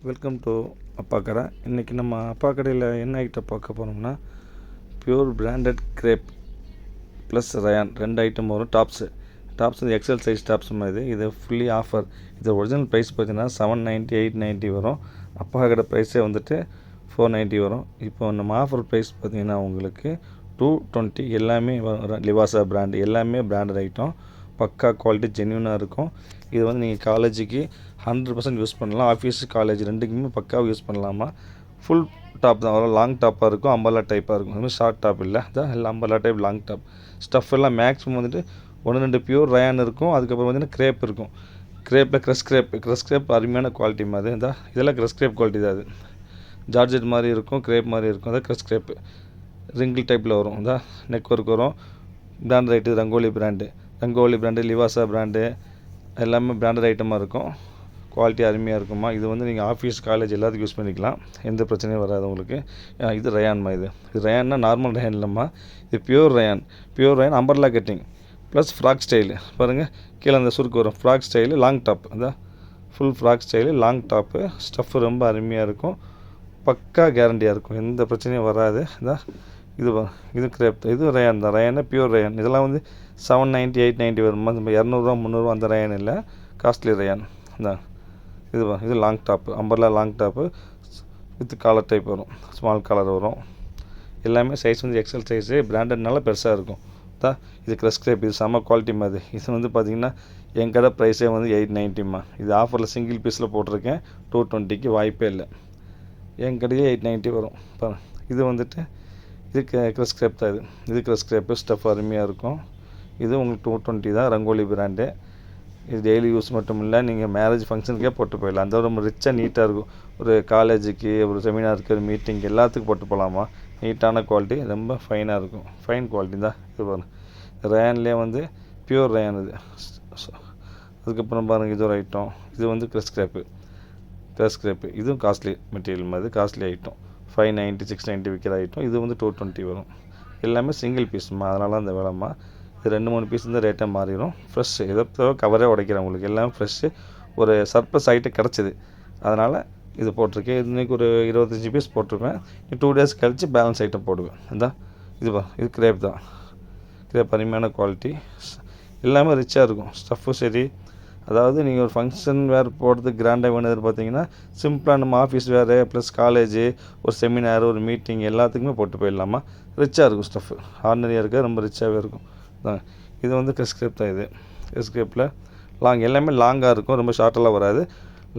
Welcome to அப்பா கடை. இன்றைக்கி நம்ம அப்பா கடையில் என்ன ஐட்டம் பார்க்க போனோம்னா, pure branded crepe plus rayon 2 item வரும். டாப்ஸ் வந்து எக்ஸல் சைஸ் டாப்ஸ் மாதிரி. இது ஃபுல்லி ஆஃபர். இது ஒரிஜினல் ப்ரைஸ் பார்த்தீங்கன்னா 790 890 வரும். அப்பா கடை ப்ரைஸே வந்துட்டு 490 வரும். இப்போ நம்ம ஆஃபர் ப்ரைஸ் பார்த்திங்கன்னா உங்களுக்கு 220. எல்லாமே லிவாசா பிராண்டு, எல்லாமே பிராண்டட் ஐட்டம். பக்கா குவாலிட்டி ஜென்யூனாக இருக்கும். இது வந்து நீங்கள் காலேஜுக்கு 100% யூஸ் பண்ணலாம். ஆஃபீஸ் காலேஜ் ரெண்டுக்குமே பக்காவாக யூஸ் பண்ணலாமா. ஃபுல் டாப் தான் வரும். லாங் டாப்பாக இருக்கும், அம்பர்லா டைப்பாக இருக்கும். அதுமாதிரி ஷார்ட் டாப் இல்லை, அதான் எல்லாம் umbrella type long top. Stuff எல்லாம் மேக்ஸிமம் வந்துட்டு 1-2 பியூர் ரயான் இருக்கும். அதுக்கப்புறம் பார்த்தீங்கன்னா கிரேப் இருக்கும். கிரேப்பில் க்ரஷ் கிரேப் அருமையான குவாலிட்டி மாதிரி. இதெல்லாம் க்ரஷ் கிரேப் குவாலிட்டி தான். அது ஜார்ஜெட் மாதிரி இருக்கும், கிரேப் மாதிரி இருக்கும். அதான் க்ரஷ் கிரேப்பு. ரிங்கிள் டைப்பில் வரும். நெக் ஒர்க் வரும். Brand right Rangoli brand, Livasa brand, எல்லாமே பிராண்டட் ஐட்டமாக இருக்கும். குவாலிட்டி அருமையாக இருக்குமா. இது வந்து நீங்கள் ஆஃபீஸ் காலேஜ் எல்லாத்துக்கும் யூஸ் பண்ணிக்கலாம். எந்த பிரச்சனையும் வராது உங்களுக்கு. இது ரயான்மா. இது ரயான்னா நார்மல் ரயான் இல்லைம்மா, இது pure rayon umbrella cutting plus frock style. பாருங்கள், கீழே அந்த சுருக்கு வரும். Frock style long top. Full frock style long top. Stuff ரொம்ப அருமையாக இருக்கும். பக்கா கேரண்டியாக இருக்கும். எந்த பிரச்சனையும் வராது. இது கிரேப். இது ரயான் தான். ரயானா பியூர் ரயான். இதெல்லாம் வந்து 790 890 வருமா. 200 300 அந்த ரயான் இல்லை, காஸ்ட்லி ரயான். இது long top, umbrella long top with collar type வரும். ஸ்மால் காலர் வரும். எல்லாமே சைஸ் வந்து எக்ஸல் சைஸு. பிராண்டட்னால பெருசாக இருக்கும். இது க்ரஷ் கிரேப். இது செம்ம குவாலிட்டி மாதிரி. இது வந்து பார்த்திங்கன்னா என் கடை ப்ரைஸே வந்து 890மா. இது ஆஃபரில் சிங்கிள் பீஸில் போட்டிருக்கேன். 220க்கு வாய்ப்பே இல்லை. என் கடையே 890 வரும். இது வந்துட்டு இது க்ரஷ் கிரேப் தான். இது க்ரஷ் கிரேப்பு. ஸ்டஃப் அருமையாக இருக்கும். இது உங்களுக்கு 220 தான். ரங்கோலி பிராண்டு. இது டெய்லி யூஸ் மட்டும் இல்லை, நீங்கள் மேரேஜ் ஃபங்க்ஷனுக்கே போட்டு போயிடலாம். அந்த ரொம்ப ரிச்சாக நீட்டாக இருக்கும். ஒரு காலேஜுக்கு, ஒரு செமினாருக்கு, ஒரு மீட்டிங் எல்லாத்துக்கும் போட்டு போகலாமா. நீட்டான குவாலிட்டி, ரொம்ப ஃபைனாக இருக்கும். ஃபைன் குவாலிட்டி தான். இது பாருங்கள், ரயான்லேயே வந்து பியூர் ரயான் இது. அதுக்கப்புறம் பாருங்கள், இது ஒரு ஐட்டம். இது வந்து க்ரஷ் கிரேப்பு. இதுவும் காஸ்ட்லி மெட்டீரியல் மாதிரி, காஸ்ட்லி ஐட்டம். 590 690 விற்கிற ஐட்டம். இது வந்து 220 வரும். எல்லாமே சிங்கிள் பீஸ்மா, அதனால அந்த வேலைம்மா. இது 2-3 பீஸ் இருந்தால் ரேட்டாக மாறிடும். ஃப்ரெஷ்ஷு, எதை கவரே உடைக்கிறேன் உங்களுக்கு. எல்லாம் ஃப்ரெஷ்ஷு. ஒரு சர்ப்ரைஸ் ஐட்டம் கிடச்சிது, அதனால் இது போட்டிருக்கேன். இன்றைக்கி ஒரு 25 பீஸ் போட்டிருப்பேன். 2 டேஸ் கழித்து பேலன்ஸ் ஐட்டம் போடுவேன். இது கிரேப் தான். கிரேப் அருமையான குவாலிட்டி. எல்லாமே ரிச்சாக இருக்கும். ஸ்டஃப்பும் சரி. அதாவது நீங்கள் ஒரு ஃபங்க்ஷன் வேறு போடுறதுக்கு கிராண்டாக வேணும் எதிர்பார்த்தீங்கன்னா, சிம்பிளாக நம்ம ஆஃபீஸ் வேறு ப்ளஸ் காலேஜு, ஒரு செமினார், ஒரு மீட்டிங் எல்லாத்துக்குமே போட்டு போயிடலாமா. ரிச்சாக இருக்கும். ஸ்டஃப்பு ஆர்டினரியாக இருக்காது, ரொம்ப ரிச்சாகவே இருக்கும். இது வந்து க்ரஷ் கிரேப் தான். இது க்ரஷ் கிரேப்பில் எல்லாமே லாங்காக இருக்கும். ரொம்ப ஷார்ட்டெல்லாம் வராது.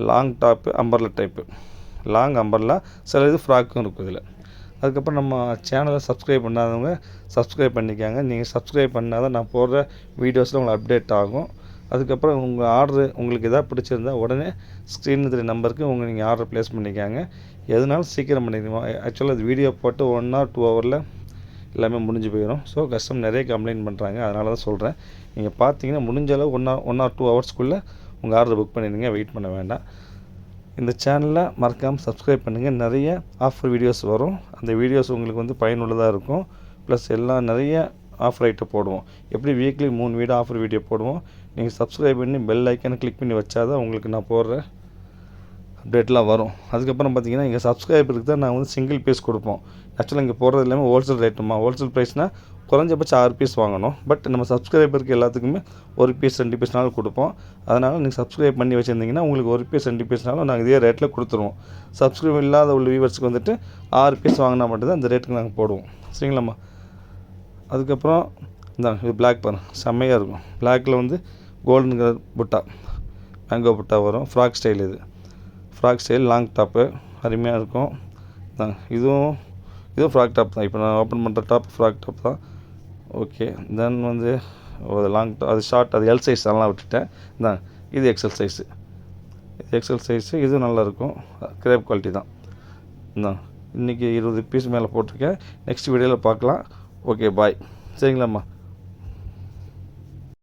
Long top, umbrella type. Long umbrella. சில இது ஃப்ராக்கும் இருக்கும் இதில். அதுக்கப்புறம் நம்ம சேனலை சப்ஸ்கிரைப் பண்ணாதவங்க சப்ஸ்கிரைப் பண்ணிக்காங்க. நீங்கள் சப்ஸ்கிரைப் பண்ணால் தான் நான் போடுற வீடியோஸில் உங்களுக்கு அப்டேட் ஆகும். அதுக்கப்புறம் உங்கள் ஆர்டரு உங்களுக்கு எதாவது பிடிச்சிருந்தா உடனே ஸ்க்ரீனில் தெரிய நம்பருக்கு நீங்கள் ஆர்டர் ப்ளேஸ் பண்ணிக்காங்க. எதுனாலும் சீக்கிரம் பண்ணிடுவோம். ஆக்சுவலாக அது வீடியோ போட்டு 1 or 2 ஹவரில் எல்லாமே முடிஞ்சு போயிடும். ஸோ கஸ்டமர் நிறைய கம்ப்ளைண்ட் பண்ணுறாங்க, அதனால தான் சொல்கிறேன். நீங்கள் பார்த்தீங்கன்னா முடிஞ்ச அளவு 1 or 2 ஹவர்ஸ்க்குள்ளே உங்கள் ஆர்டர் புக் பண்ணிடுங்க. வெயிட் பண்ண வேண்டாம். இந்த சேனலில் மறக்காமல் சப்ஸ்கிரைப் பண்ணுங்கள். நிறைய ஆஃபர் வீடியோஸ் வரும். அந்த வீடியோஸ் உங்களுக்கு வந்து பயனுள்ளதாக இருக்கும். ப்ளஸ் எல்லாம் நிறைய ஆஃபர் ஐட்டம் போடுவோம். எப்படி வீக்லி 3 வீடியோ ஆஃபர் வீடியோ போடுவோம். நீங்கள் சப்ஸ்கிரைப் பண்ணி பெல் ஐக்கனை கிளிக் பண்ணி வச்சாதான் உங்களுக்கு நான் போடுற அப்டேட்லாம் வரும். அதுக்கப்புறம் பார்த்தீங்கன்னா இங்கே சப்ஸ்கிரைபருக்கு தான் நான் வந்து சிங்கிள் பீஸ் கொடுப்போம். ஆக்சுவலாக இங்கே போடுறது எல்லாமே ஹோல்சேல் ரேட்டுமா. ஹோல்சேல் ப்ரைஸ்னால் குறைஞ்சபட்சம் 6 பீஸ் வாங்கணும். பட் நம்ம சப்ஸ்கிரைபருக்கு எல்லாத்துக்குமே 1 பீஸ் 2 பீஸ்னாலும் கொடுப்போம். அதனால் நீங்கள் சப்ஸ்கிரைப் பண்ணி வச்சுருந்தீங்கன்னா உங்களுக்கு 1 பீஸ் 2 பீஸ்னாலும் நாங்கள் இதே ரேட்டில் கொடுத்துருவோம். சப்ஸ்கிரைப் இல்லாத உள்ள வியூவர்ஸுக்கு வந்துட்டு 6 பீஸ் வாங்கினா மட்டும்தான் இந்த ரேட்டுக்கு நாங்கள் போடுவோம். சரிங்களாம்மா. அதுக்கப்புறம் இது பிளாக் பாருங்கள், செம்மையாக இருக்கும். பிளாக்கில் வந்து கோல்டன் கலர் புட்டா, மேங்கோ புட்டா வரும். Frock style. இது ஃப்ராக் ஸ்டைல் லாங் டாப்பு அருமையாக இருக்கும். இதுவும் ஃப்ராக் டாப் தான். இப்போ நான் ஓப்பன் பண்ணுற டாப் ஃப்ராக் டாப் தான். ஓகே. தென் வந்து ஒரு லாங் டாப், அது ஷார்ட், அது எல் சைஸ் அதெல்லாம் விட்டுட்டேன். இது எக்ஸல் சைஸு. இதுவும் நல்லாயிருக்கும். கிரேப் குவாலிட்டி தான். இன்றைக்கி 20 பீஸ் மேலே போட்டிருக்கேன். நெக்ஸ்ட் வீடியோவில் பார்க்கலாம். ஓகே, பாய். சரிங்களாம்மா.